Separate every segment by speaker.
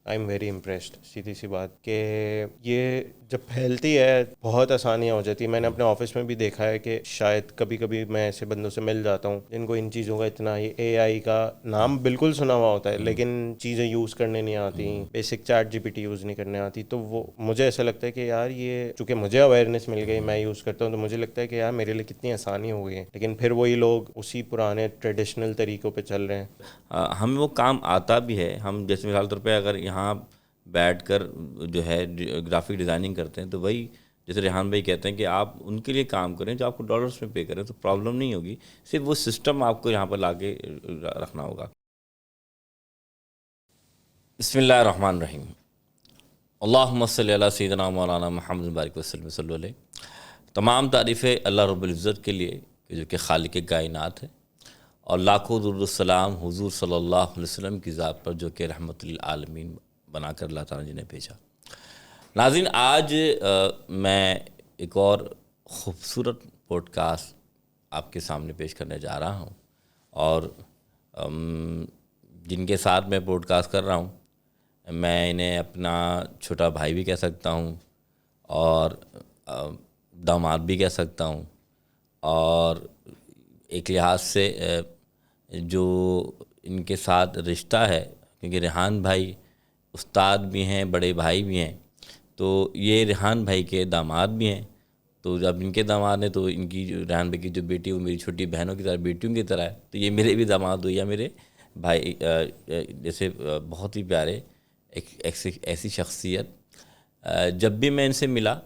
Speaker 1: I am very impressed. سیدھی سی بات کہ یہ جب پھیلتی ہے بہت آسانیاں ہو جاتی ہیں. میں نے اپنے آفس میں بھی دیکھا ہے کہ شاید کبھی کبھی میں ایسے بندوں سے مل جاتا ہوں جن کو ان چیزوں کا اتنا اے آئی کا نام بالکل سنا ہوا ہوتا ہے لیکن چیزیں یوز کرنے نہیں آتی, basic ChatGPT use نہیں کرنے آتی. تو وہ مجھے ایسا لگتا ہے کہ یار یہ چونکہ مجھے اویئرنیس مل گئی, میں یوز کرتا ہوں, تو مجھے لگتا ہے کہ یار میرے لیے کتنی آسانی ہو گئی ہے. لیکن پھر وہی لوگ اسی پرانے ٹریڈیشنل طریقوں پہ چل رہے ہیں.
Speaker 2: ہمیں وہ کام آتا بھی ہے. ہم جیسے مثال طور پہ اگر یہاں بیٹھ کر جو ہے گرافک ڈیزائننگ کرتے ہیں تو وہی جیسے ریحان بھائی کہتے ہیں کہ آپ ان کے لیے کام کریں جو آپ کو ڈالرس میں پے کریں تو پرابلم نہیں ہوگی. صرف وہ سسٹم آپ کو یہاں پر لا کے رکھنا ہوگا. بسم اللہ الرحمن الرحیم. اللہم صلی علی سیدنا مولانا محمد بارک وسلم صلی اللہ علیہ. تمام تعریفیں اللہ رب العزت کے لیے جو کہ خالق کائنات ہے, اور لاکھوں درود السلام حضور صلی اللہ علیہ وسلم کی ذات پر جو کہ رحمت للعالمین بنا کر اللہ تعالیٰ نے بھیجا. ناظرین, آج میں ایک اور خوبصورت پوڈ کاسٹ آپ کے سامنے پیش کرنے جا رہا ہوں, اور جن کے ساتھ میں پوڈ کاسٹ کر رہا ہوں میں انہیں اپنا چھوٹا بھائی بھی کہہ سکتا ہوں اور داماد بھی کہہ سکتا ہوں, اور ایک لحاظ سے جو ان کے ساتھ رشتہ ہے کیونکہ ریحان بھائی استاد بھی ہیں, بڑے بھائی بھی ہیں, تو یہ ریحان بھائی کے داماد بھی ہیں. تو جب ان کے داماد ہیں تو ان کی جو ریحان بھائی کی جو بیٹی وہ میری چھوٹی بہنوں کی طرح بیٹیوں کی طرح ہے, تو یہ میرے بھی داماد ہوئی یا میرے بھائی جیسے بہت ہی پیارے. ایسی شخصیت جب بھی میں ان سے ملا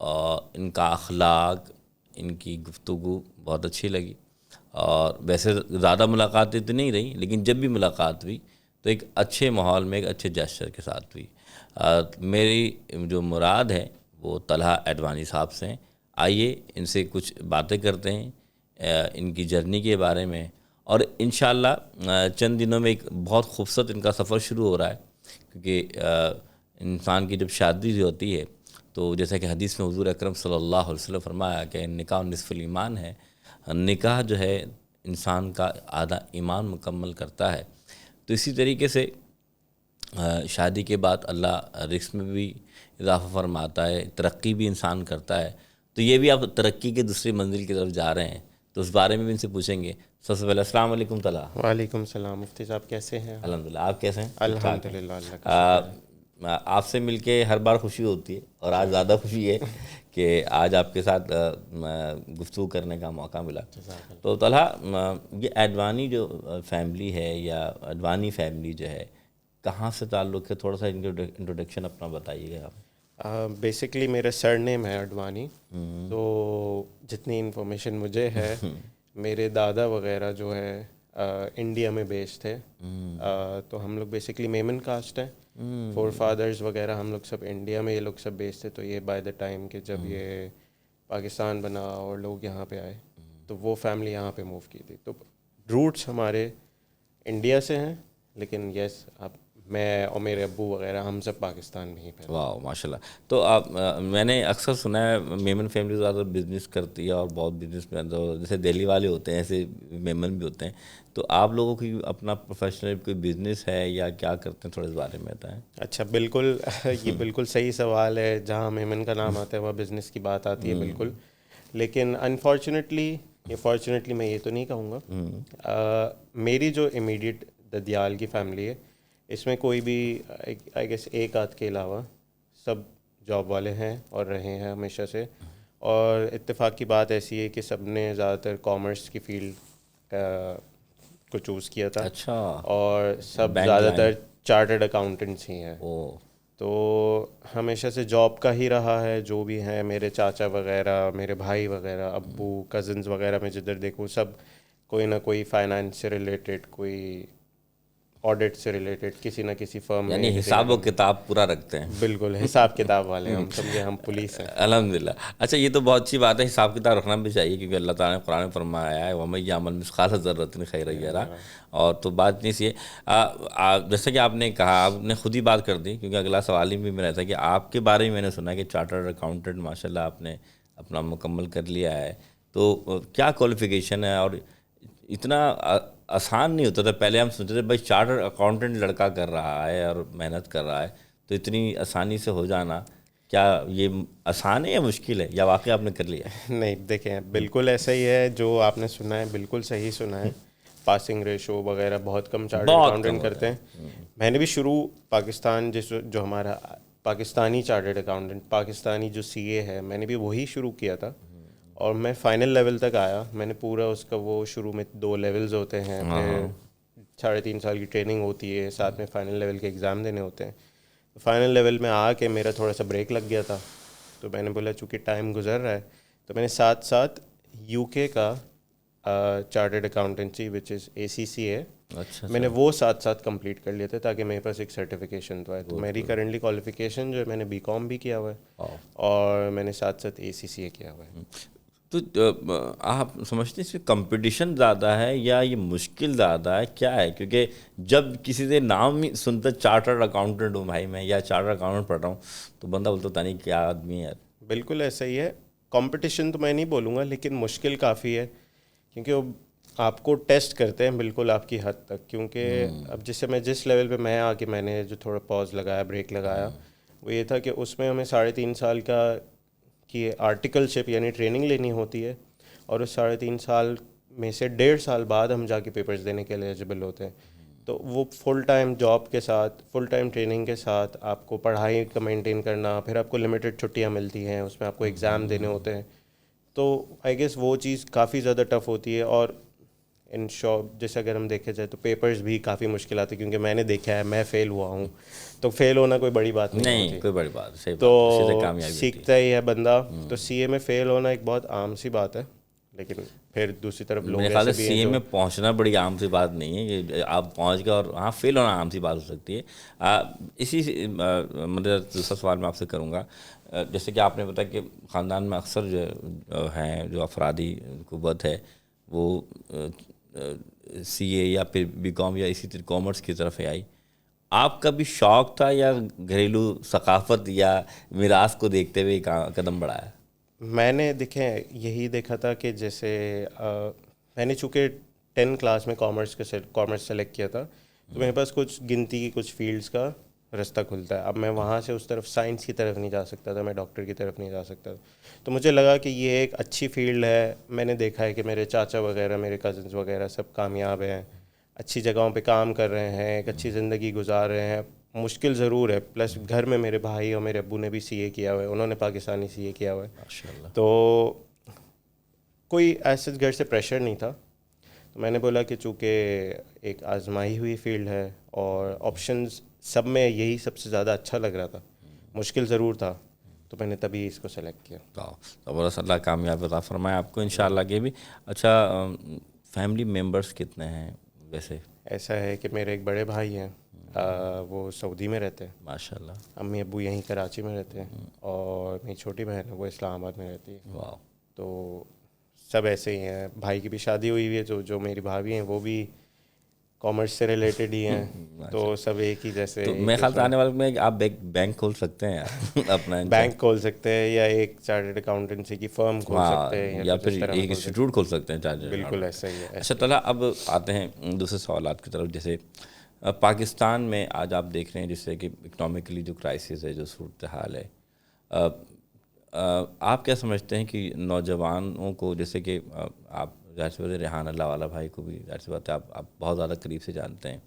Speaker 2: ان کا اخلاق, ان کی گفتگو بہت اچھی لگی. اور ویسے زیادہ ملاقاتیں تو نہیں رہی لیکن جب بھی ملاقات ہوئی تو ایک اچھے ماحول میں ایک اچھے جیسچر کے ساتھ ہوئی. میری جو مراد ہے وہ طلحہ اڈوانی صاحب سے ہیں. آئیے ان سے کچھ باتیں کرتے ہیں ان کی جرنی کے بارے میں, اور انشاءاللہ چند دنوں میں ایک بہت خوبصورت ان کا سفر شروع ہو رہا ہے. کیونکہ انسان کی جب شادی ہوتی ہے تو جیسا کہ حدیث میں حضور اکرم صلی اللہ علیہ وسلم فرمایا کہ نکاح نصف الایمان ہے. نکاح جو ہے انسان کا آدھا ایمان مکمل کرتا ہے. تو اسی طریقے سے شادی کے بعد اللہ رزق میں بھی اضافہ فرماتا ہے, ترقی بھی انسان کرتا ہے. تو یہ بھی آپ ترقی کے دوسری منزل کی طرف جا رہے ہیں, تو اس بارے میں بھی ان سے پوچھیں گے. سب سے پہلے السلام علیکم طلحہ.
Speaker 1: وعلیکم السلام مفتی صاحب, کیسے ہیں؟
Speaker 2: الحمدللہ, آپ کیسے ہیں؟
Speaker 1: الحمد للہ, اللہ کا شکر ہے.
Speaker 2: آپ سے مل کے ہر بار خوشی ہوتی ہے, اور آج زیادہ خوشی ہے کہ آج آپ کے ساتھ گفتگو کرنے کا موقع ملا. تو طلحہ, یہ اڈوانی جو فیملی ہے یا اڈوانی فیملی جو ہے کہاں سے تعلق ہے؟ تھوڑا سا انٹروڈکشن اپنا بتائیے گا آپ.
Speaker 1: بیسکلی میرا سر نیم ہے اڈوانی. تو جتنی انفارمیشن مجھے ہے, میرے دادا وغیرہ جو ہے انڈیا میں بیسڈ تھے. تو ہم لوگ بیسکلی میمن کاسٹ ہیں. فور فادرز وغیرہ ہم لوگ سب انڈیا میں, یہ لوگ سب بیسڈ تھے. تو یہ بائی دا ٹائم کہ جب یہ پاکستان بنا اور لوگ یہاں پہ آئے تو وہ فیملی یہاں پہ موو کی تھی. تو روٹس ہمارے انڈیا سے ہیں, لیکن یس اب میں اور میرے ابو وغیرہ ہم سب پاکستان میں ہی پیدا.
Speaker 2: واہ ماشاء اللہ. تو آپ میں نے اکثر سنا ہے میمن فیملی زیادہ بزنس کرتی ہے, اور بہت بزنس میں جیسے دہلی والے ہوتے ہیں ایسے میمن بھی ہوتے ہیں. تو آپ لوگوں کی اپنا پروفیشنل کوئی بزنس ہے یا کیا کرتے ہیں؟ تھوڑے اس بارے میں بتائیں.
Speaker 1: اچھا, بالکل یہ بالکل صحیح سوال ہے. جہاں میمن کا نام آتا ہے وہاں بزنس کی بات آتی ہے بالکل. لیکن انفارچونیٹلی یا فارچونیٹلی میں یہ تو نہیں کہوں گا, میری جو امیڈیٹ ددیال کی فیملی ہے اس میں کوئی بھی آئی گیس ایک آدھ کے علاوہ سب جاب والے ہیں اور رہے ہیں ہمیشہ سے. اور اتفاق کی بات ایسی ہے کہ سب نے زیادہ تر کامرس کی فیلڈ کو چوز کیا تھا.
Speaker 2: اچھا,
Speaker 1: اور سب زیادہ تر چارٹرڈ اکاؤنٹنٹس ہی ہیں. تو ہمیشہ سے جاب کا ہی رہا ہے. جو بھی ہیں میرے چاچا وغیرہ, میرے بھائی وغیرہ, ابو, کزنز وغیرہ میں جدھر دیکھوں سب کوئی نہ کوئی فائنانس سے ریلیٹڈ, کوئی آڈٹ سے ریلیٹڈ, کسی نہ کسی فرم میں.
Speaker 2: یعنی حساب و کتاب پورا رکھتے ہیں.
Speaker 1: بالکل حساب کتاب والے ہم سمجھے, ہم پولیس ہیں.
Speaker 2: الحمدللہ. اچھا, یہ تو بہت اچھی بات ہے, حساب کتاب رکھنا بھی چاہیے کیونکہ اللہ تعالیٰ نے قرآن میں فرمایا ہے وَمَن يَعْمَلْ مِثْقَالَ ذَرَّةٍ خَيْرًا يَرَهُ. اور تو بات نہیں سی ہے, جیسا کہ آپ نے کہا, آپ نے خود ہی بات کر دی کیونکہ اگلا سوال ہی بھی میرا تھا کہ آپ کے بارے میں نے سنا کہ چارٹرڈ اکاؤنٹنٹ ماشاءاللہ آپ نے اپنا مکمل کر لیا ہے. تو کیا کوالیفیکیشن ہے اور اتنا آسان نہیں ہوتا تھا. پہلے ہم سوچتے تھے بھائی چارٹرڈ اکاؤنٹنٹ لڑکا کر رہا ہے اور محنت کر رہا ہے تو اتنی آسانی سے ہو جانا کیا یہ آسان ہے یا مشکل ہے یا واقعی آپ نے کر لیا؟
Speaker 1: نہیں دیکھیں بالکل ایسا ہی ہے جو آپ نے سنا ہے, بالکل صحیح سنا ہے. پاسنگ ریشو وغیرہ بہت کم چارٹرڈ
Speaker 2: بہت کم
Speaker 1: اکاؤنٹنٹ
Speaker 2: ہوتا
Speaker 1: کرتے
Speaker 2: ہے.
Speaker 1: ہیں. میں نے بھی شروع پاکستان جو ہمارا پاکستانی چارٹرڈ اکاؤنٹنٹ, پاکستانی جو سی اے ہے, میں نے بھی وہی شروع کیا تھا اور میں فائنل لیول تک آیا. میں نے پورا اس کا وہ شروع میں 2 لیولز ہوتے ہیں, پھر 3.5 سال کی ٹریننگ ہوتی ہے, ساتھ میں فائنل لیول کے ایگزام دینے ہوتے ہیں. فائنل لیول میں آ کے میرا تھوڑا سا بریک لگ گیا تھا, تو میں نے بولا چونکہ ٹائم گزر رہا ہے تو میں نے ساتھ ساتھ یو کے کا چارٹرڈ اکاؤنٹنسی وچ از ACCA,
Speaker 2: اچھا
Speaker 1: میں نے وہ ساتھ ساتھ کمپلیٹ کر لیے تھے تاکہ میرے پاس ایک سرٹیفکیشن تو ہے. تو میری کرنٹلی کوالیفیکیشن جو ہے, میں نے BCom بھی کیا ہوا ہے اور میں نے ساتھ ساتھ ACCA کیا ہوا ہے.
Speaker 2: تو آپ سمجھتے ہیں اس میں کمپٹیشن زیادہ ہے یا یہ مشکل زیادہ ہے, کیا ہے؟ کیونکہ جب کسی سے نام ہی سنتا چارٹرڈ اکاؤنٹنٹ ہوں بھائی میں یا چارٹرڈ اکاؤنٹنٹ پڑھ رہا ہوں تو بندہ بولتا پتہ نہیں کیا آدمی ہے.
Speaker 1: بالکل ایسا ہی ہے. کمپٹیشن تو میں نہیں بولوں گا لیکن مشکل کافی ہے کیونکہ وہ آپ کو ٹیسٹ کرتے ہیں بالکل آپ کی حد تک. کیونکہ اب جس لیول پہ میں آ کے میں نے جو تھوڑا پاز لگایا, بریک لگایا, وہ یہ تھا کہ اس میں ہمیں 3.5 سال کی آرٹیکل شپ یعنی ٹریننگ لینی ہوتی ہے اور اس 3.5 سال میں سے 1.5 سال بعد ہم جا کے پیپرز دینے کے لیے ایلیجبل ہوتے ہیں. تو وہ فل ٹائم جاب کے ساتھ, فل ٹائم ٹریننگ کے ساتھ آپ کو پڑھائی کا مینٹین کرنا, پھر آپ کو لمیٹڈ چھٹیاں ملتی ہیں, اس میں آپ کو ایگزام دینے ہوتے ہیں. تو آئی گیس وہ چیز کافی زیادہ ٹف ہوتی ہے. اور ان شاپ جیسے اگر ہم دیکھا جائے تو پیپرز بھی کافی مشکل آتی ہے کیونکہ میں نے دیکھا ہے, میں فیل ہوا ہوں تو فیل ہونا کوئی بڑی بات نہیں ہوتی,
Speaker 2: کوئی بڑی بات, صحیح
Speaker 1: تو
Speaker 2: بات, اسی سے کامیابی ہوتی ہے.
Speaker 1: سیکھتا ہی ہے بندہ. تو CA میں فیل ہونا ایک بہت عام سی بات ہے, لیکن پھر دوسری طرف لوگ
Speaker 2: میرے خیال
Speaker 1: ایسے
Speaker 2: سے
Speaker 1: بھی
Speaker 2: سی
Speaker 1: ہیں
Speaker 2: اے
Speaker 1: جو
Speaker 2: میں پہنچنا بڑی عام سی بات نہیں ہے کہ آپ پہنچ گئے اور ہاں فیل ہونا عام سی بات ہو سکتی ہے. اسی مطلب دوسرا سوال میں آپ سے کروں گا, جیسے کہ آپ نے بتایا کہ خاندان میں اکثر جو ہیں جو افرادی قوت ہے وہ CA یا پھر BCom یا اسی طرح کامرس کی طرف آئی. آپ کا بھی شوق تھا یا گھریلو ثقافت یا میراث کو دیکھتے ہوئے قدم بڑھایا؟
Speaker 1: میں نے یہی دیکھا تھا کہ جیسے میں نے چونکہ 10 کلاس میں کامرس سلیکٹ کیا تھا تو میرے پاس کچھ گنتی کی کچھ فیلڈز کا رستہ کھلتا ہے. اب میں وہاں سے اس طرف سائنس کی طرف نہیں جا سکتا تھا, میں ڈاکٹر کی طرف نہیں جا سکتا تھا. تو مجھے لگا کہ یہ ایک اچھی فیلڈ ہے. میں نے دیکھا ہے کہ میرے چاچا وغیرہ, میرے کزنس وغیرہ سب کامیاب ہیں, اچھی جگہوں پہ کام کر رہے ہیں, ایک اچھی زندگی گزار رہے ہیں. مشکل ضرور ہے, پلس گھر میں میرے بھائی اور میرے ابو نے بھی CA کیا ہوا ہے, انہوں نے پاکستانی CA کیا ہوا ہے.
Speaker 2: ماشاءاللہ.
Speaker 1: تو کوئی ایسے گھر سے پریشر نہیں تھا. تو میں نے بولا کہ چونکہ ایک آزمائی ہوئی فیلڈ ہے اور آپشنز سب میں یہی سب سے زیادہ اچھا لگ رہا تھا, مشکل ضرور تھا, تو میں نے تبھی اس کو سلیکٹ کیا.
Speaker 2: زبردست, اللہ کامیاب عطا فرمائے آپ کو انشاءاللہ. کہ بھی اچھا, فیملی ممبرس کتنے ہیں ویسے؟
Speaker 1: ایسا ہے کہ میرے ایک بڑے بھائی ہیں, وہ سعودی میں رہتے ہیں.
Speaker 2: ماشاءاللہ.
Speaker 1: امی ابو یہیں کراچی میں رہتے ہیں, اور میری چھوٹی بہن ہے وہ اسلام آباد میں رہتی ہے.
Speaker 2: واہ.
Speaker 1: تو سب ایسے ہی ہیں. بھائی کی بھی شادی ہوئی ہوئی ہے, جو میری بھابھی ہیں وہ بھی کامرس سے ریلیٹڈ ہی ہیں. تو سب ایک ہی جیسے.
Speaker 2: تو میرے خیال سے آنے والے میں آپ ایک بینک کھول سکتے ہیں یار اپنا.
Speaker 1: بینک کھول سکتے ہیں یا ایک چارٹرڈ اکاؤنٹنسی کی فرم کھول سکتے ہیں,
Speaker 2: یا
Speaker 1: کچھ
Speaker 2: پھر
Speaker 1: اس طرح
Speaker 2: ایک انسٹیٹیوٹ کھول سکتے ہیں چارٹرڈ.
Speaker 1: بالکل ایسا ہی ہے.
Speaker 2: اچھا طلحہ, اب آتے ہیں دوسرے سوالات کی طرف. جیسے پاکستان میں آج آپ دیکھ رہے ہیں جس سے کہ اکنامکلی جو کرائسس ہے, جو صورتحال ہے, آپ کیا سمجھتے ہیں کہ نوجوانوں کو, جیسے کہ آپ ظاہر سی بات ہے ریحان اللہ والا بھائی کو بھی ظاہر سی بات ہے آپ بہت زیادہ قریب سے جانتے ہیں,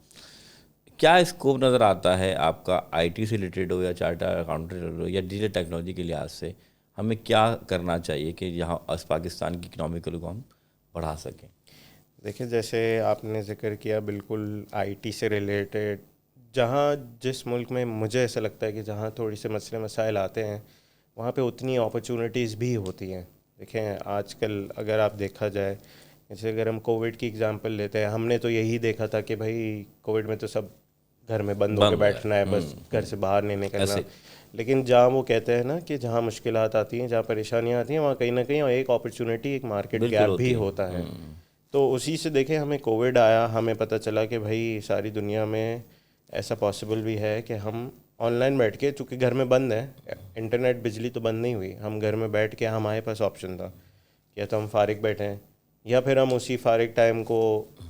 Speaker 2: کیا اسکوپ نظر آتا ہے آپ کا IT سے ریلیٹڈ ہو یا چارٹر اکاؤنٹنٹ ہو یا ڈیجیٹل ٹیکنالوجی کے لحاظ سے, ہمیں کیا کرنا چاہیے کہ یہاں پاکستان کی اکنامکل کو ہم بڑھا سکیں؟
Speaker 1: دیکھیں جیسے آپ نے ذکر کیا, بالکل IT سے ریلیٹڈ جہاں جس ملک میں مجھے ایسا لگتا ہے کہ جہاں تھوڑی سے مسئلے مسائل آتے ہیں وہاں پہ اتنی اپرچونیٹیز بھی ہوتی ہیں. دیکھیں آج کل اگر آپ دیکھا جائے, جیسے اگر ہم کووڈ کی اگزامپل لیتے ہیں, ہم نے تو یہی دیکھا تھا کہ بھائی کووڈ میں تو سب گھر میں بند ہو کے بیٹھنا ہے, بس گھر سے باہر نہیں نکلنا. لیکن جہاں وہ کہتے ہیں نا کہ جہاں مشکلات آتی ہیں, جہاں پریشانیاں آتی ہیں, وہاں کہیں نہ کہیں ایک اپرچونیٹی, ایک مارکیٹ گیپ بھی ہوتا ہے. تو اسی سے دیکھیں ہمیں کووڈ آیا, ہمیں پتہ چلا کہ بھائی ساری دنیا میں ایسا پاسبل بھی ہے کہ ہم آن لائن بیٹھ کے, چونکہ گھر میں بند ہیں, انٹرنیٹ بجلی تو بند نہیں ہوئی, ہم گھر میں بیٹھ کے ہمارے پاس آپشن تھا کہ تو ہم فارغ بیٹھے ہیں, یا پھر ہم اسی فارغ ٹائم کو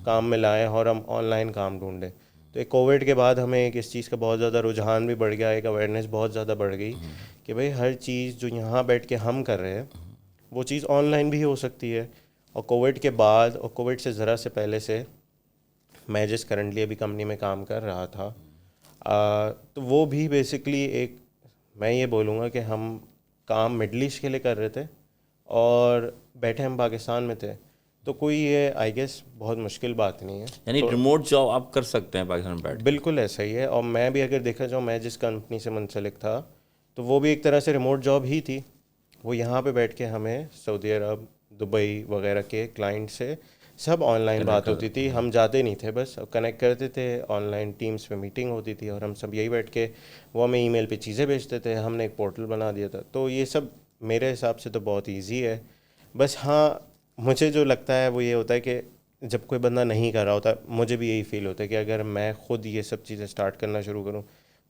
Speaker 1: کام میں لائیں اور ہم آن لائن کام ڈھونڈیں. تو ایک کووڈ کے بعد ہمیں ایک اس چیز کا بہت زیادہ رجحان بھی بڑھ گیا, ایک اویئرنیس بہت زیادہ بڑھ گئی کہ بھائی ہر چیز جو یہاں بیٹھ کے ہم کر رہے ہیں وہ چیز آن لائن بھی ہو سکتی ہے. اور کووڈ کے بعد اور کووڈ سے ذرا سے پہلے سے میں جس کرنٹلی ابھی کمپنی میں کام کر رہا تھا تو وہ بھی بیسکلی ایک, میں یہ بولوں گا کہ ہم کام مڈل ایسٹ کے لیے کر رہے تھے اور بیٹھے ہم پاکستان میں تھے. تو کوئی یہ آئی گیس بہت مشکل بات نہیں ہے,
Speaker 2: یعنی ریموٹ جاب آپ کر سکتے ہیں پاکستان میں بیٹھ کے.
Speaker 1: بالکل ایسا ہی ہے. اور میں بھی اگر دیکھا جاؤں, میں جس کمپنی سے منسلک تھا تو وہ بھی ایک طرح سے ریموٹ جاب ہی تھی. وہ یہاں پہ بیٹھ کے ہمیں سعودی عرب, دبئی وغیرہ کے کلائنٹ سے سب آن لائن بات ہوتی تھی. ہم جاتے نہیں تھے, بس کنیکٹ کرتے تھے, آن لائن ٹیمز پہ میٹنگ ہوتی تھی اور ہم سب یہی بیٹھ کے وہ ہمیں ای میل پہ چیزیں بھیجتے تھے. ہم نے ایک پورٹل بنا دیا تھا. تو یہ سب میرے حساب سے تو بہت ایزی ہے. بس ہاں مجھے جو لگتا ہے وہ یہ ہوتا ہے کہ جب کوئی بندہ نہیں کر رہا ہوتا, مجھے بھی یہی فیل ہوتا ہے کہ اگر میں خود یہ سب چیزیں اسٹارٹ کرنا شروع کروں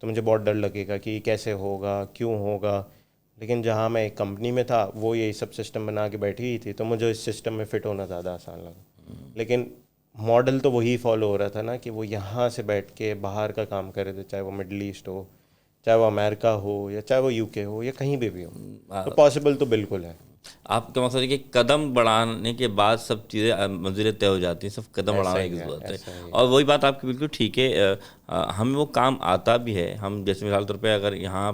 Speaker 1: تو مجھے بہت ڈر لگے گا کہ یہ کیسے ہوگا, کیوں ہوگا. لیکن جہاں میں ایک کمپنی میں تھا وہ یہی سب سسٹم بنا کے بیٹھی ہوئی تھی تو مجھے اس سسٹم میں فٹ ہونا زیادہ آسان لگا. لیکن ماڈل تو وہی فالو ہو رہا تھا نا کہ وہ یہاں سے بیٹھ کے باہر کا کام کر رہے تھے, چاہے وہ مڈل ایسٹ ہو, چاہے وہ امریکہ ہو, یا چاہے وہ UK ہو, یا کہیں بھی ہو. تو پاسبل تو بالکل ہے.
Speaker 2: آپ کا مقصد ہے کہ قدم بڑھانے کے بعد سب چیزیں منزلیں طے ہو جاتی ہیں, سب قدم بڑھانے کی ضرورت ہے. اور وہی بات آپ کی بالکل ٹھیک ہے. ہمیں وہ کام آتا بھی ہے. ہم جیسے مثال طور پہ اگر یہاں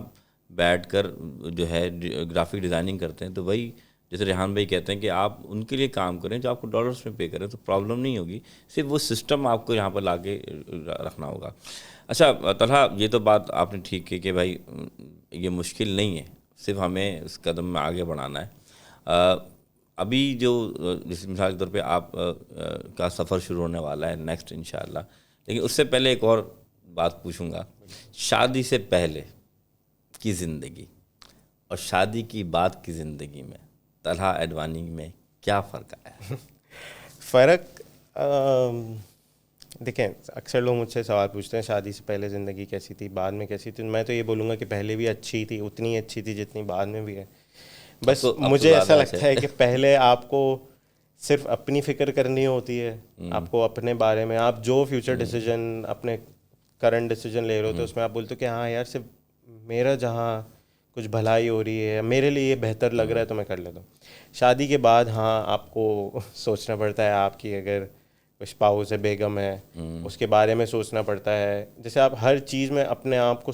Speaker 2: بیٹھ کر جو ہے گرافک ڈیزائننگ کرتے ہیں تو وہی جیسے ریحان بھائی کہتے ہیں کہ آپ ان کے لیے کام کریں جو آپ کو ڈالرس میں پے کریں تو پرابلم نہیں ہوگی. صرف وہ سسٹم آپ کو یہاں پر لا کے رکھنا ہوگا. اچھا طلحہ, یہ تو بات آپ نے ٹھیک کی کہ بھائی یہ مشکل نہیں ہے, صرف ہمیں اس قدم میں آگے بڑھانا ہے. ابھی جو جس مثال کے طور پہ آپ کا سفر شروع ہونے والا ہے نیکسٹ انشاءاللہ, لیکن اس سے پہلے ایک اور بات پوچھوں گا. شادی سے پہلے کی زندگی اور شادی کی بعد کی زندگی میں طلحہ اڈوانی میں کیا فرق آیا؟
Speaker 1: فرق دیکھیں, اکثر لوگ مجھ سے سوال پوچھتے ہیں شادی سے پہلے زندگی کیسی تھی, بعد میں کیسی تھی. میں تو یہ بولوں گا کہ پہلے بھی اچھی تھی, اتنی اچھی تھی جتنی بعد میں بھی ہے. بس مجھے ایسا لگتا ہے کہ پہلے آپ کو صرف اپنی فکر کرنی ہوتی ہے, آپ کو اپنے بارے میں, آپ جو فیوچر ڈیسیجن اپنے کرنٹ ڈیسیجن لے رہے ہوتے اس میں آپ بولتے ہو کہ ہاں یار صرف میرا جہاں کچھ بھلائی ہو رہی ہے, میرے لیے یہ بہتر لگ رہا ہے تو میں کر لیتا ہوں. شادی کے بعد ہاں آپ کو سوچنا پڑتا ہے, آپ کی اگر اسپاؤس ہے, بیگم ہے, اس کے بارے میں سوچنا پڑتا ہے. جیسے آپ ہر چیز میں اپنے آپ کو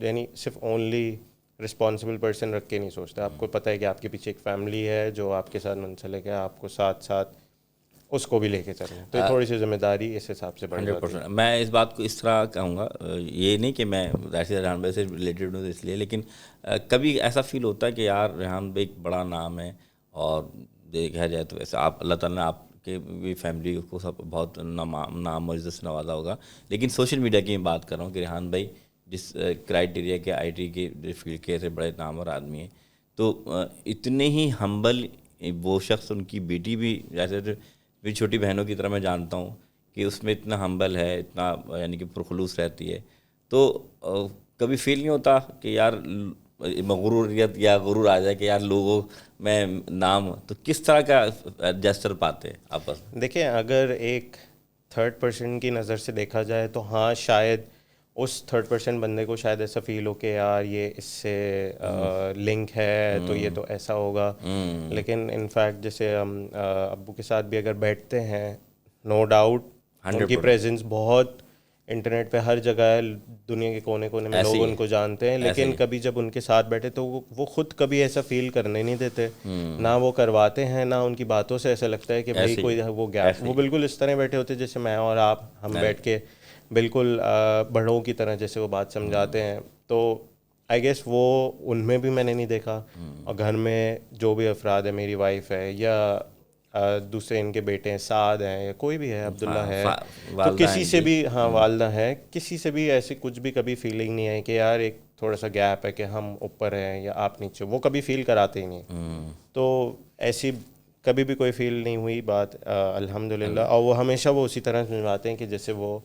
Speaker 1: یعنی صرف اونلی رسپانسبل پرسن رکھ کے نہیں سوچتے. آپ کو پتہ ہے کہ آپ کے پیچھے ایک فیملی ہے جو آپ کے ساتھ منسلک ہے, آپ کو ساتھ ساتھ اس کو بھی لے کے چلنا ہے. تو یہ تھوڑی سی ذمہ داری اس حساب سے بڑھ جاتی ہے.
Speaker 2: 100%. میں اس بات کو اس طرح کہوں گا, یہ نہیں کہ میں ریحان بھائی سے ریلیٹڈ ہوں اس لیے, لیکن کبھی ایسا فیل ہوتا ہے کہ یار ریحان بھائی ایک بڑا نام ہے اور دیکھا جائے تو ویسے آپ اللہ تعالیٰ نے آپ کے بھی فیملی کو سب بہت نام اور عزت سے نوازا ہوگا. لیکن سوشل میڈیا کی میں بات کر رہا ہوں کہ ریحان بھائی جس کرائٹیریا کے IT کے فیلڈ کے ایسے بڑے نامور آدمی ہیں, تو اتنے ہی ہمبل وہ شخص, ان کی بیٹی بھی جیسے میری چھوٹی بہنوں کی طرح میں جانتا ہوں کہ اس میں اتنا ہمبل ہے, اتنا یعنی کہ پرخلوص رہتی ہے. تو کبھی فیل نہیں ہوتا کہ یار مغروریت یا غرور آ جائے کہ یار لوگوں میں نام, تو کس طرح کا جسچر پاتے ہیں آپس میں؟
Speaker 1: دیکھیں, اگر ایک تھرڈ پرسن کی نظر سے دیکھا جائے تو ہاں شاید اس تھرڈ پرسن بندے کو شاید ایسا فیل ہو کہ یار یہ اس سے لنک ہے تو یہ تو ایسا ہوگا. لیکن انفیکٹ جیسے ہم ابو کے ساتھ بھی اگر بیٹھتے ہیں, نو ڈاؤٹ ان کی پریزنس بہت انٹرنیٹ پہ ہر جگہ ہے, دنیا کے کونے کونے میں لوگ ان کو جانتے ہیں. لیکن کبھی جب ان کے ساتھ بیٹھے تو وہ خود کبھی ایسا فیل کرنے نہیں دیتے, نہ وہ کرواتے ہیں, نہ ان کی باتوں سے ایسا لگتا ہے کہ بھائی کوئی وہ گیپ. وہ بالکل اس طرح بیٹھے ہوتے جیسے میں اور آپ ہم بیٹھ کے بالکل بڑوں کی طرح جیسے وہ بات سمجھاتے ہیں. تو آئی گیس وہ ان میں بھی میں نے نہیں دیکھا. اور گھر میں جو بھی افراد ہے, میری وائف ہے یا دوسرے ان کے بیٹے ہیں, سعد ہیں یا کوئی بھی ہے, عبداللہ ہے, تو کسی سے بھی, ہاں والدہ ہے, کسی سے بھی ایسی کچھ بھی کبھی فیلنگ نہیں ہے کہ یار ایک تھوڑا سا گیپ ہے کہ ہم اوپر ہیں یا آپ نیچے. وہ کبھی فیل کراتے ہی نہیں. تو ایسی کبھی بھی کوئی فیل نہیں ہوئی بات, الحمدللہ. اور وہ ہمیشہ وہ اسی طرح سمجھاتے ہیں کہ جیسے وہ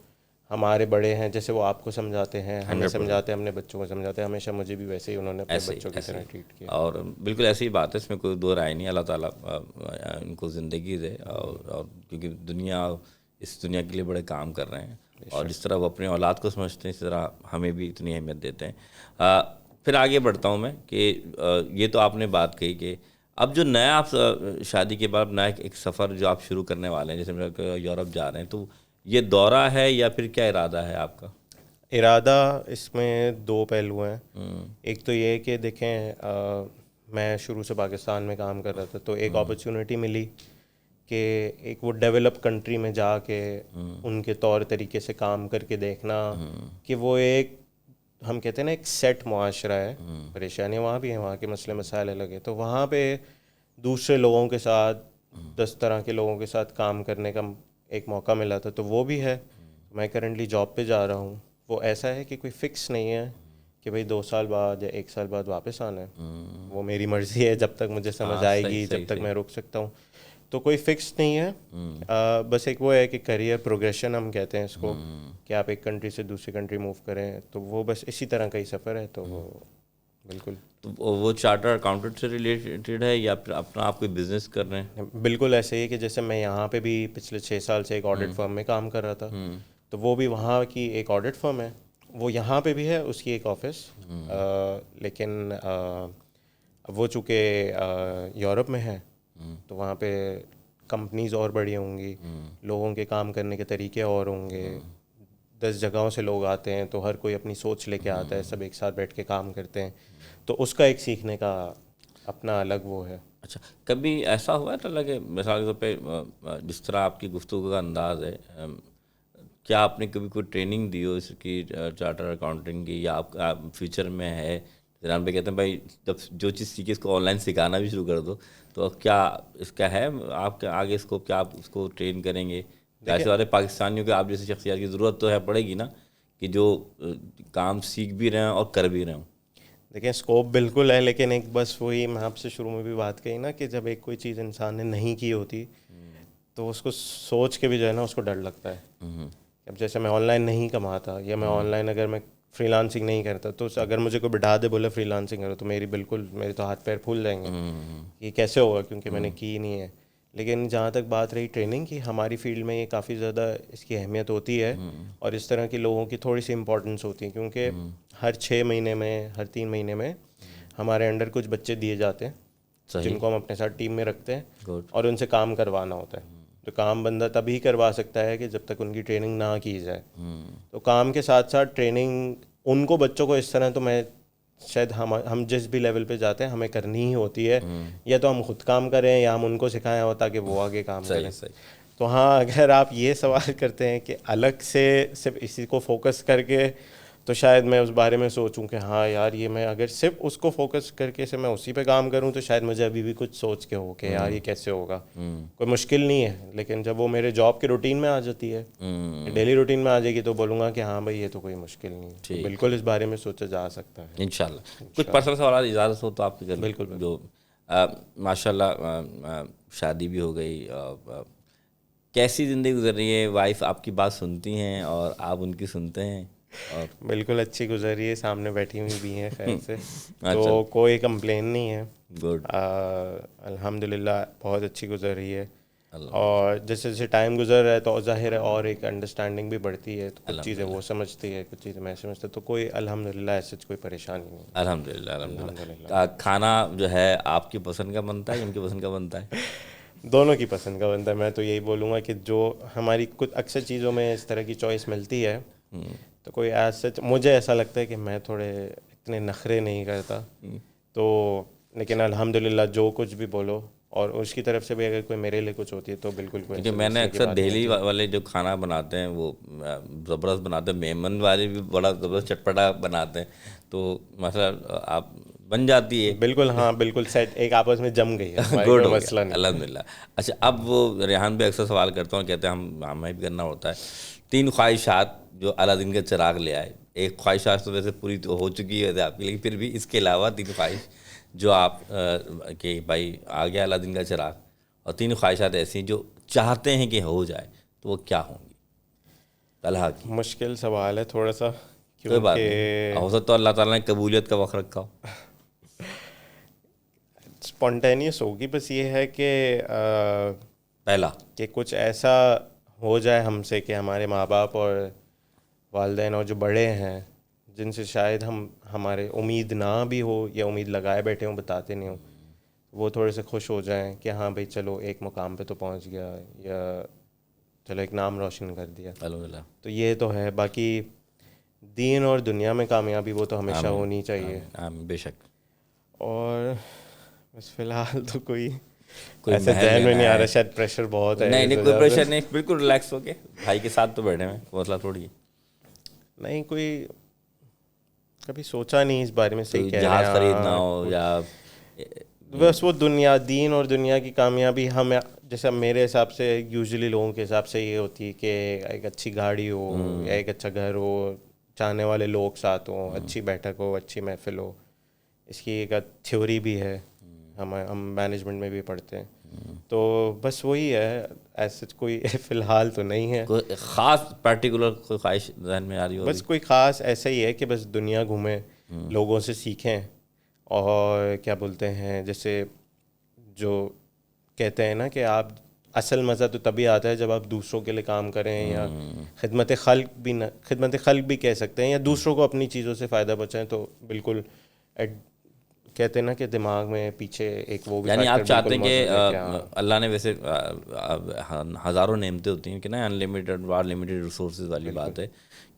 Speaker 1: ہمارے بڑے ہیں جیسے وہ آپ کو سمجھاتے ہیں, ہمیں سمجھاتے ہیں, اپنے بچوں کو سمجھاتے ہیں, ہمیشہ مجھے بھی ویسے ہی انہوں نے اپنے بچوں کی طرح ٹریٹ کیا.
Speaker 2: اور بالکل ایسی ہی بات ہے, اس میں کوئی دو رائے نہیں. اللہ تعالیٰ ان کو زندگی دے, اور کیونکہ اس دنیا کے لیے بڑے کام کر رہے ہیں, اور جس طرح وہ اپنے اولاد کو سمجھتے ہیں, اس طرح ہمیں بھی اتنی اہمیت دیتے ہیں. پھر آگے بڑھتا ہوں میں کہ یہ تو آپ نے بات کہی کہ اب جو نیا آپ شادی کے بعد نیا ایک سفر جو آپ شروع کرنے والے ہیں, جیسے یورپ جا رہے ہیں, تو یہ دورہ ہے یا پھر کیا ارادہ ہے آپ کا؟
Speaker 1: ارادہ اس میں دو پہلو ہیں. ایک تو یہ کہ دیکھیں میں شروع سے پاکستان میں کام کر رہا تھا, تو ایک اپرچونٹی ملی کہ ایک وہ ڈیولپ کنٹری میں جا کے ان کے طور طریقے سے کام کر کے دیکھنا کہ وہ ایک ہم کہتے ہیں نا ایک سیٹ معاشرہ ہے. پریشانیاں وہاں بھی ہیں, وہاں کے مسئلے مسائل الگ ہیں, تو وہاں پہ دوسرے لوگوں کے ساتھ 10 طرح کے لوگوں کے ساتھ کام کرنے کا ایک موقع ملا تھا, تو وہ بھی ہے. میں کرنٹلی جاب پہ جا رہا ہوں. وہ ایسا ہے کہ کوئی فکس نہیں ہے کہ بھئی 2 سال بعد یا 1 سال بعد واپس آنا ہے. وہ میری مرضی ہے, جب تک مجھے سمجھ آئے گی جب تک میں رک سکتا ہوں. تو کوئی فکس نہیں ہے, بس ایک وہ ہے کہ کیریئر پروگریشن ہم کہتے ہیں اس کو, کہ آپ ایک کنٹری سے دوسری کنٹری موو کریں, تو وہ بس اسی طرح کا ہی سفر ہے. تو وہ بالکل.
Speaker 2: تو وہ چارٹر اکاؤنٹنٹ سے ریلیٹڈ ہے یا پھر اپنا آپ کوئی بزنس کر رہے ہیں؟
Speaker 1: بالکل ایسے ہی کہ جیسے میں یہاں پہ بھی پچھلے 6 سال سے ایک آڈٹ فرم میں کام کر رہا تھا, تو وہ بھی وہاں کی ایک آڈٹ فرم ہے, وہ یہاں پہ بھی ہے اس کی ایک آفس, لیکن وہ چونکہ یورپ میں ہے تو وہاں پہ کمپنیز اور بڑی ہوں گی, لوگوں کے کام کرنے کے طریقے اور ہوں گے, 10 جگہوں سے لوگ آتے ہیں, تو ہر کوئی اپنی سوچ لے کے آتا ہے, سب ایک ساتھ بیٹھ کے کام کرتے ہیں, تو اس کا ایک سیکھنے کا اپنا الگ وہ ہے.
Speaker 2: اچھا, کبھی ایسا ہوا ہے تو لگے مثال کے طور پہ جس طرح آپ کی گفتگو کا انداز ہے, کیا آپ نے کبھی کوئی ٹریننگ دی ہو اس کی چارٹر اکاؤنٹنگ کی, یا آپ کا فیوچر میں ہے؟ جناب پہ کہتے ہیں بھائی جب جو چیز سیکھے اس کو آن لائن سکھانا بھی شروع کر دو, تو کیا اس کا ہے آپ کے آگے اس کو, کیا آپ اس کو ٹرین کریں گے؟ ایسے والے پاکستانیوں کے آپ جیسی شخصیات کی ضرورت تو ہے پڑے گی نا, کہ جو کام سیکھ بھی رہے ہیں اور کر بھی رہے ہوں.
Speaker 1: دیکھیں اسکوپ بالکل ہے, لیکن ایک بس وہی میں آپ سے شروع میں بھی بات کہی نا کہ جب ایک کوئی چیز انسان نے نہیں کی ہوتی تو اس کو سوچ کے بھی جو ہے نا اس کو ڈر لگتا ہے. اب جیسے میں آن لائن نہیں کماتا, یا میں آن لائن اگر میں فری لانسنگ نہیں کرتا, تو اگر مجھے کوئی بٹھا دے بولے فری لانسنگ کرو, تو میرے تو ہاتھ پیر پھول جائیں گے, یہ کیسے ہوگا کیونکہ میں نے کی نہیں ہے. لیکن جہاں تک بات رہی ٹریننگ کی, ہماری فیلڈ میں یہ کافی زیادہ اس کی اہمیت ہوتی ہے, اور اس طرح کے لوگوں کی تھوڑی سی امپورٹنس ہوتی ہے, کیونکہ ہر 6 مہینے میں, ہر 3 مہینے میں ہمارے انڈر کچھ بچے دیے جاتے ہیں جن کو ہم اپنے ساتھ ٹیم میں رکھتے ہیں, اور ان سے کام کروانا ہوتا ہے. تو کام بندہ تبھی کروا سکتا ہے کہ جب تک ان کی ٹریننگ نہ کی جائے. تو کام کے ساتھ ساتھ ٹریننگ ان کو, بچوں کو اس طرح, تو میں شاید ہم جس بھی لیول پہ جاتے ہیں ہمیں کرنی ہی ہوتی ہے, یا تو ہم خود کام کریں یا ہم ان کو سکھائیں ہو تاکہ وہ آگے کام کریں. تو ہاں, اگر آپ یہ سوال کرتے ہیں کہ الگ سے صرف اسی کو فوکس کر کے, تو شاید میں اس بارے میں سوچوں کہ ہاں یار یہ میں اگر صرف اس کو فوکس کر کے سے میں اسی پہ کام کروں, تو شاید مجھے ابھی بھی کچھ سوچ کے ہو کہ یار یہ کیسے ہوگا. کوئی مشکل نہیں ہے, لیکن جب وہ میرے جاب کے روٹین میں آ جاتی ہے, ڈیلی روٹین میں آ جائے گی, تو بولوں گا کہ ہاں بھائی یہ تو کوئی مشکل نہیں ہے. بالکل اس بارے میں سوچا جا سکتا ہے
Speaker 2: انشاءاللہ. کچھ پرسنل سوالات اجازت ہو تو آپ کے
Speaker 1: بالکل.
Speaker 2: جو ماشاء اللہ شادی بھی ہو گئی, کیسی زندگی گزر رہی ہے؟ وائف آپ کی بات سنتی ہیں اور آپ ان کی سنتے ہیں؟ اور
Speaker 1: بالکل اچھی گزر رہی ہے, سامنے بیٹھی ہوئی بھی ہیں خیر سے, تو کوئی کمپلین نہیں ہے.
Speaker 2: گڈ,
Speaker 1: الحمد للہ بہت اچھی گزر رہی ہے. اور جیسے جیسے ٹائم گزر رہا ہے تو ظاہر ہے اور ایک انڈرسٹینڈنگ بھی بڑھتی ہے, تو کچھ چیزیں وہ سمجھتی ہے, کچھ چیزیں میں سمجھتا, تو کوئی الحمد للہ ایسے کوئی پریشانی نہیں.
Speaker 2: الحمد للہ. کھانا جو ہے آپ کی پسند کا بنتا ہے یا ان کی پسند کا بنتا ہے؟
Speaker 1: دونوں کی پسند کا بنتا ہے. میں تو یہی بولوں گا کہ جو ہماری کچھ اکثر چیزوں میں اس طرح کی چوائس ملتی ہے, تو کوئی ایسا, مجھے ایسا لگتا ہے کہ میں تھوڑے اتنے نخرے نہیں کرتا, تو لیکن الحمد للہ جو کچھ بھی بولو, اور اس کی طرف سے بھی اگر کوئی میرے لیے کچھ ہوتی ہے تو بالکل کوئی.
Speaker 2: کیونکہ میں نے اکثر دہلی والے جو کھانا بناتے ہیں وہ زبردست بناتے ہیں, میمن والے بھی بڑا زبردست چٹپٹا بناتے ہیں, تو مثلا آپ بن جاتی ہے.
Speaker 1: بالکل ہاں, بالکل سیٹ, ایک آپس میں جم گئی ہے,
Speaker 2: گڈ ہو
Speaker 1: مسئلہ
Speaker 2: گیا
Speaker 1: نہیں.
Speaker 2: الحمد للہ. اچھا, اب وہ ریحان بھی اکثر سوال کرتا ہوں, کہتے ہیں ہمیں بھی کرنا ہوتا ہے, 3 خواہشات جو الادین کا چراغ لے آئے. ایک خواہشات تو ویسے پوری تو ہو چکی ہے آپ کی, لیکن پھر بھی اس کے علاوہ 3 خواہش جو آپ کہ بھائی آ گیا الادین کا چراغ, اور 3 خواہشات ایسی جو چاہتے ہیں کہ ہو جائے, تو وہ کیا ہوں گی؟ طلحہ کی؟
Speaker 1: مشکل سوال ہے تھوڑا سا،
Speaker 2: کوئی بات نہیں،
Speaker 1: کیونکہ
Speaker 2: ہو سکتا ہے اللہ تعالیٰ نے قبولیت کا وقت رکھا ہو.
Speaker 1: اسپونٹینیس ہوگی. بس یہ ہے
Speaker 2: پہلا
Speaker 1: کہ کچھ ایسا ہو جائے ہم سے کہ ہمارے ماں باپ اور والدین اور جو بڑے ہیں جن سے شاید ہمارے امید نہ بھی ہو یا امید لگائے بیٹھے ہوں، بتاتے نہیں ہوں، وہ تھوڑے سے خوش ہو جائیں کہ ہاں بھائی چلو ایک مقام پہ تو پہنچ گیا، یا چلو ایک نام روشن کر دیا.
Speaker 2: الحمدللہ.
Speaker 1: تو یہ تو ہے. باقی دین اور دنیا میں کامیابی وہ تو ہمیشہ
Speaker 2: آمین
Speaker 1: ہونی چاہیے.
Speaker 2: آمین، بے شک.
Speaker 1: اور بس فی الحال تو کوئی
Speaker 2: کوئی
Speaker 1: ایسے
Speaker 2: محل
Speaker 1: ذہن میں
Speaker 2: لینا
Speaker 1: نہیں آ رہا،
Speaker 2: ہے؟
Speaker 1: شاید پریشر بہت ہے
Speaker 2: نہیں
Speaker 1: اس
Speaker 2: نہیں، کوئی
Speaker 1: وجہ سے.
Speaker 2: پریشر نہیں، بالکل ریلیکس ہو کے بھائی کے ساتھ تو بیٹھے ہیں، مسئلہ تھوڑی ہے.
Speaker 1: نہیں، کوئی کبھی سوچا نہیں اس بارے میں. صحیح
Speaker 2: کوئی
Speaker 1: کہہ رہے ہیں
Speaker 2: جہاز خریدنا
Speaker 1: آپ.
Speaker 2: ہو یا
Speaker 1: بس وہ دنیا، دین اور دنیا کی کامیابی ہم جیسا میرے حساب سے یوزلی لوگوں کے حساب سے یہ ہوتی ہے کہ ایک اچھی گاڑی ہو یا ایک اچھا گھر ہو، چاہنے والے لوگ ساتھ ہوں، اچھی بیٹھک ہو، اچھی محفل ہو. اس کی ایک تھیوری بھی ہے، ہم مینجمنٹ میں بھی پڑھتے ہیں. تو بس وہی ہے، ایسے کوئی فی الحال تو نہیں ہے.
Speaker 2: کوئی خاص پرٹیکولر کوئی خواہش ذہن میں آ رہی ہو ابھی؟
Speaker 1: بس کوئی خاص ایسا ہی ہے کہ بس دنیا گھومیں، لوگوں سے سیکھیں، اور کیا بولتے ہیں جیسے جو کہتے ہیں نا کہ آپ اصل مزہ تو تبھی آتا ہے جب آپ دوسروں کے لیے کام کریں، یا خدمت خلق بھی کہہ سکتے ہیں، یا دوسروں کو اپنی چیزوں سے فائدہ پہنچائیں. تو بالکل کہتے ہیں نا کہ دماغ میں پیچھے ایک وہ بھی
Speaker 2: یعنی
Speaker 1: فیکٹر
Speaker 2: آپ چاہتے
Speaker 1: بالکل
Speaker 2: ہیں کہ
Speaker 1: موجود ہے کہ ہاں
Speaker 2: اللہ نے ویسے ہزاروں نعمتیں ہوتی ہیں کہ نا، ان لمیٹڈ اور لمیٹڈ ریسورسز والی بات ہے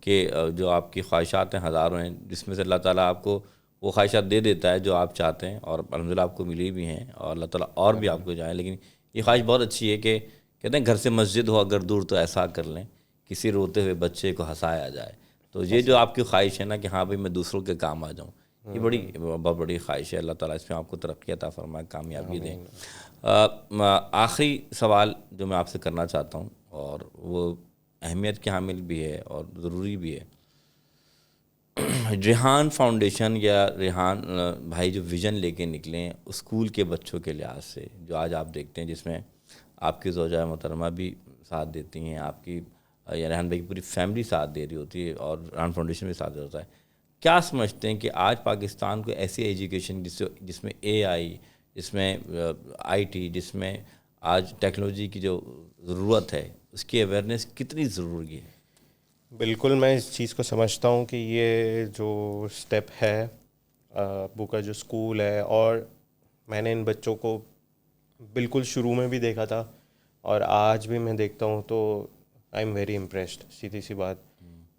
Speaker 2: کہ جو آپ کی خواہشات ہیں ہزاروں ہیں، جس میں سے اللہ تعالیٰ آپ کو وہ خواہشات دے دیتا ہے جو آپ چاہتے ہیں، اور الحمدللہ آپ کو ملی بھی ہیں، اور اللہ تعالیٰ اور بھی آپ کو جائیں. لیکن یہ خواہش بہت اچھی ہے کہ کہتے ہیں گھر سے مسجد ہو اگر دور تو ایسا کر لیں کسی روتے ہوئے بچے کو ہنسایا جائے. تو یہ جو آپ کی خواہش ہے نا کہ ہاں بھائی میں دوسروں کے کام آ جاؤں، یہ بہت بڑی خواہش ہے. اللہ تعالیٰ اس میں آپ کو ترقی عطا فرمائے، کامیابی دیں. آخری سوال جو میں آپ سے کرنا چاہتا ہوں، اور وہ اہمیت کے حامل بھی ہے اور ضروری بھی ہے. ریحان فاؤنڈیشن یا ریحان بھائی جو ویژن لے کے نکلے ہیں اسکول کے بچوں کے لحاظ سے، جو آج آپ دیکھتے ہیں جس میں آپ کی زوجہ محترمہ بھی ساتھ دیتی ہیں، آپ کی یا ریحان بھائی کی پوری فیملی ساتھ دے رہی ہوتی ہے، اور ریحان فاؤنڈیشن بھی ساتھ ہوتا ہے. کیا سمجھتے ہیں کہ آج پاکستان کو ایسی ایجوکیشن جس میں اے آئی، جس میں آئی ٹی، جس میں آج ٹیکنالوجی کی جو ضرورت ہے، اس کی اویئرنیس کتنی ضروری ہے؟
Speaker 1: بالکل میں اس چیز کو سمجھتا ہوں کہ یہ جو سٹیپ ہے ابو کا جو اسکول ہے، اور میں نے ان بچوں کو بالکل شروع میں بھی دیکھا تھا اور آج بھی میں دیکھتا ہوں، تو آئی ایم ویری امپریسڈ. سیدھی سی بات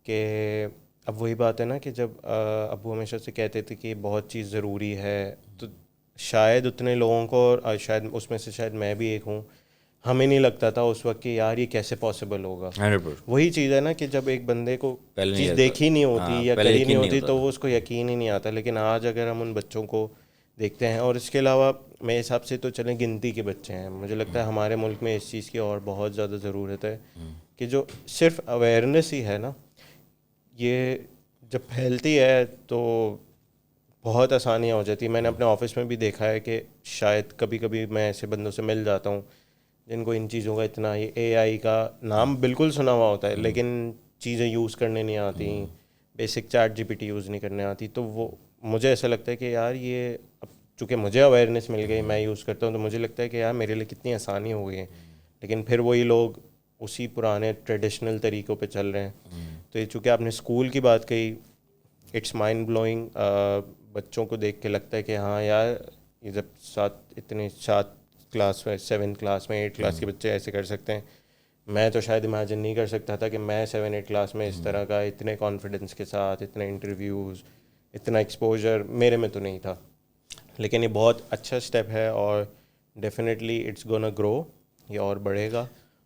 Speaker 1: کہ اب وہی بات ہے نا کہ جب ابو ہمیشہ سے کہتے تھے کہ بہت چیز ضروری ہے، تو شاید اتنے لوگوں کو، اور شاید اس میں سے شاید میں بھی ایک ہوں، ہمیں نہیں لگتا تھا اس وقت کہ یار یہ کیسے پاسبل ہوگا.
Speaker 2: 100%.
Speaker 1: وہی چیز ہے نا کہ جب ایک بندے کو
Speaker 2: پہلے نہیں
Speaker 1: چیز
Speaker 2: ہوتا.
Speaker 1: دیکھی نہیں ہوتی یا
Speaker 2: پہلے
Speaker 1: کری نہیں
Speaker 2: یقین
Speaker 1: ہوتی
Speaker 2: ہوتا
Speaker 1: تو
Speaker 2: تھا.
Speaker 1: وہ اس کو یقین ہی نہیں آتا. لیکن آج اگر ہم ان بچوں کو دیکھتے ہیں، اور اس کے علاوہ میرے حساب سے تو چلیں گنتی کے بچے ہیں، مجھے لگتا ہے ہمارے ملک میں اس چیز کی اور بہت زیادہ ضرورت ہے کہ جو صرف اویئرنیس ہی ہے نا، یہ جب پھیلتی ہے تو بہت آسانیاں ہو جاتی ہیں. میں نے اپنے آفس میں بھی دیکھا ہے کہ شاید کبھی کبھی میں ایسے بندوں سے مل جاتا ہوں جن کو ان چیزوں کا اتنا، یہ اے آئی کا نام بالکل سنا ہوا ہوتا ہے لیکن چیزیں یوز کرنے نہیں آتی، basic ChatGPT use نہیں کرنے آتی. تو وہ مجھے ایسا لگتا ہے کہ یار یہ اب چونکہ مجھے اویئرنیس مل گئی، میں یوز کرتا ہوں، تو مجھے لگتا ہے کہ یار میرے لیے کتنی آسانی ہو گئی ہے. لیکن پھر وہی لوگ اسی پرانے ٹریڈیشنل طریقوں پہ چل رہے ہیں. تو یہ چونکہ آپ نے اسکول کی بات کہی، اٹس مائنڈ بلوئنگ. بچوں کو دیکھ کے لگتا ہے کہ ہاں یار یہ جب سات کلاس میں، 7 کلاس میں، 8 کلاس کے بچے ایسے کر سکتے ہیں، میں تو شاید امیجن نہیں کر سکتا تھا کہ میں 7 8 کلاس میں اس طرح کا اتنے کانفیڈنس کے ساتھ اتنے انٹرویوز، اتنا ایکسپوجر میرے میں تو نہیں تھا. لیکن یہ بہت اچھا سٹیپ ہے اور ڈیفینیٹلی اٹس گونا گرو، یہ اور بڑھے گا.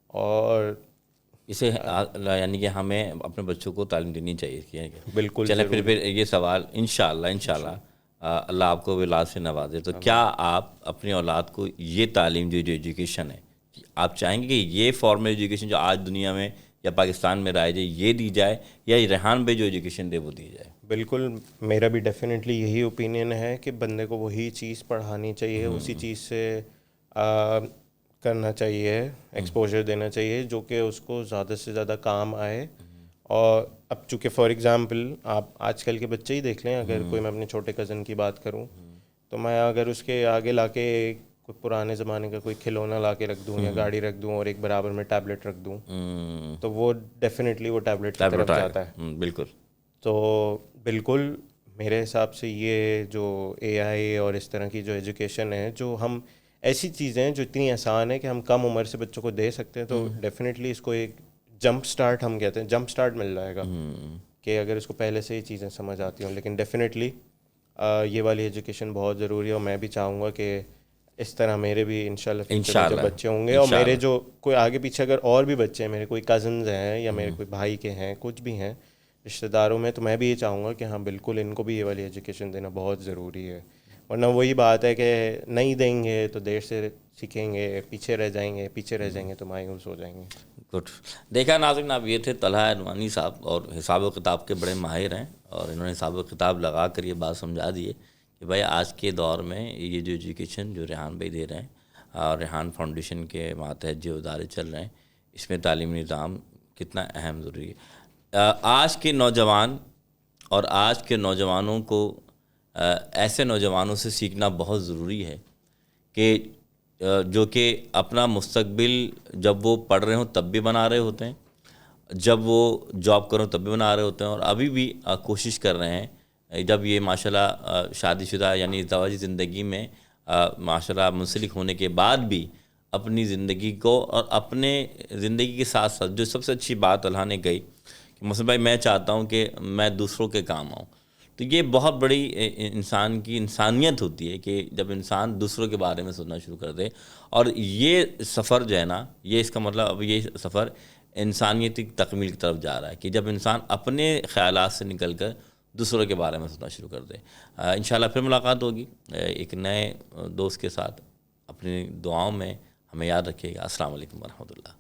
Speaker 1: اور
Speaker 2: اسے یعنی کہ ہمیں اپنے بچوں کو تعلیم دینی چاہیے.
Speaker 1: بالکل
Speaker 2: چلیں
Speaker 1: ضروری.
Speaker 2: پھر یہ سوال انشاءاللہ اللہ آپ کو اولاد سے نوازے، تو کیا آپ اپنی اولاد کو یہ تعلیم جو ایجوکیشن ہے، آپ چاہیں گے کہ یہ فارمل ایجوکیشن جو آج دنیا میں یا پاکستان میں رائج ہے یہ دی جائے، یا ریحان بھائی جو ایجوکیشن دے وہ دی جائے؟
Speaker 1: بالکل میرا بھی ڈیفینیٹلی یہی اوپینین ہے کہ بندے کو وہی چیز پڑھانی چاہیے، اسی چیز سے کرنا چاہیے، ایکسپوجر دینا چاہیے جو کہ اس کو زیادہ سے زیادہ کام آئے. اور اب چونکہ فار ایگزامپل آپ آج کل کے بچے ہی دیکھ لیں، اگر کوئی میں اپنے چھوٹے کزن کی بات کروں تو میں اگر اس کے آگے لا کے کوئی پرانے زمانے کا کوئی کھلونا لا کے رکھ دوں یا گاڑی رکھ دوں اور ایک برابر میں ٹیبلٹ رکھ دوں تو وہ ڈیفینیٹلی وہ ٹیبلٹ کی طرف جاتا ہے.
Speaker 2: بالکل.
Speaker 1: تو بالکل میرے حساب سے یہ جو اے آئی اور اس طرح کی جو ایجوکیشن ہے، جو ہم ایسی چیزیں ہیں جو اتنی آسان ہے کہ ہم کم عمر سے بچوں کو دے سکتے ہیں، تو ڈیفینیٹلی اس کو ایک جمپ سٹارٹ ہم کہتے ہیں، جمپ سٹارٹ مل جائے گا کہ اگر اس کو پہلے سے ہی چیزیں سمجھ آتی ہوں. لیکن ڈیفینیٹلی یہ والی ایجوکیشن بہت ضروری ہے، اور میں بھی چاہوں گا کہ اس طرح میرے بھی انشاءاللہ جب بچے ہوں گے، اور میرے جو کوئی آگے پیچھے اگر اور بھی بچے ہیں، میرے کوئی کزنز ہیں یا میرے کوئی بھائی کے ہیں، کچھ بھی ہیں رشتہ داروں میں، تو میں بھی یہ چاہوں گا کہ ہاں بالکل ان کو بھی یہ والی ایجوکیشن دینا بہت ضروری ہے. ورنہ وہی بات ہے کہ نہیں دیں گے تو دیر سے سیکھیں گے، پیچھے رہ جائیں گے تو مایوس ہو جائیں گے.
Speaker 2: گڈ. دیکھا ناظرین، اب یہ تھے طلحہ اڈوانی صاحب، اور حساب و کتاب کے بڑے ماہر ہیں، اور انہوں نے حساب و کتاب لگا کر یہ بات سمجھا دی ہے کہ بھائی آج کے دور میں یہ جو ایجوکیشن جو ریحان بھائی دے رہے ہیں، اور ریحان فاؤنڈیشن کے ماتحت جو ادارے چل رہے ہیں، اس میں تعلیمی نظام کتنا اہم ضروری ہے. آج کے نوجوان اور آج کے نوجوانوں کو ایسے نوجوانوں سے سیکھنا بہت ضروری ہے کہ جو کہ اپنا مستقبل جب وہ پڑھ رہے ہوں تب بھی بنا رہے ہوتے ہیں، جب وہ جاب کروں تب بھی بنا رہے ہوتے ہیں، اور ابھی بھی کوشش کر رہے ہیں جب یہ ماشاءاللہ شادی شدہ یعنی ازدواجی زندگی میں ماشاءاللہ منسلک ہونے کے بعد بھی اپنی زندگی کو اور اپنے زندگی کے ساتھ ساتھ جو سب سے اچھی بات طلحہ نے کہی کہ مثلا بھائی میں چاہتا ہوں کہ میں دوسروں کے کام آؤں، تو یہ بہت بڑی انسان کی انسانیت ہوتی ہے کہ جب انسان دوسروں کے بارے میں سوچنا شروع کر دے. اور یہ سفر جو ہے نا، یہ اس کا مطلب اب یہ سفر انسانیتی تکمیل کی طرف جا رہا ہے کہ جب انسان اپنے خیالات سے نکل کر دوسروں کے بارے میں سوچنا شروع کر دے. انشاءاللہ پھر ملاقات ہوگی ایک نئے دوست کے ساتھ. اپنی دعاؤں میں ہمیں یاد رکھیے گا. السلام علیکم ورحمۃ اللہ.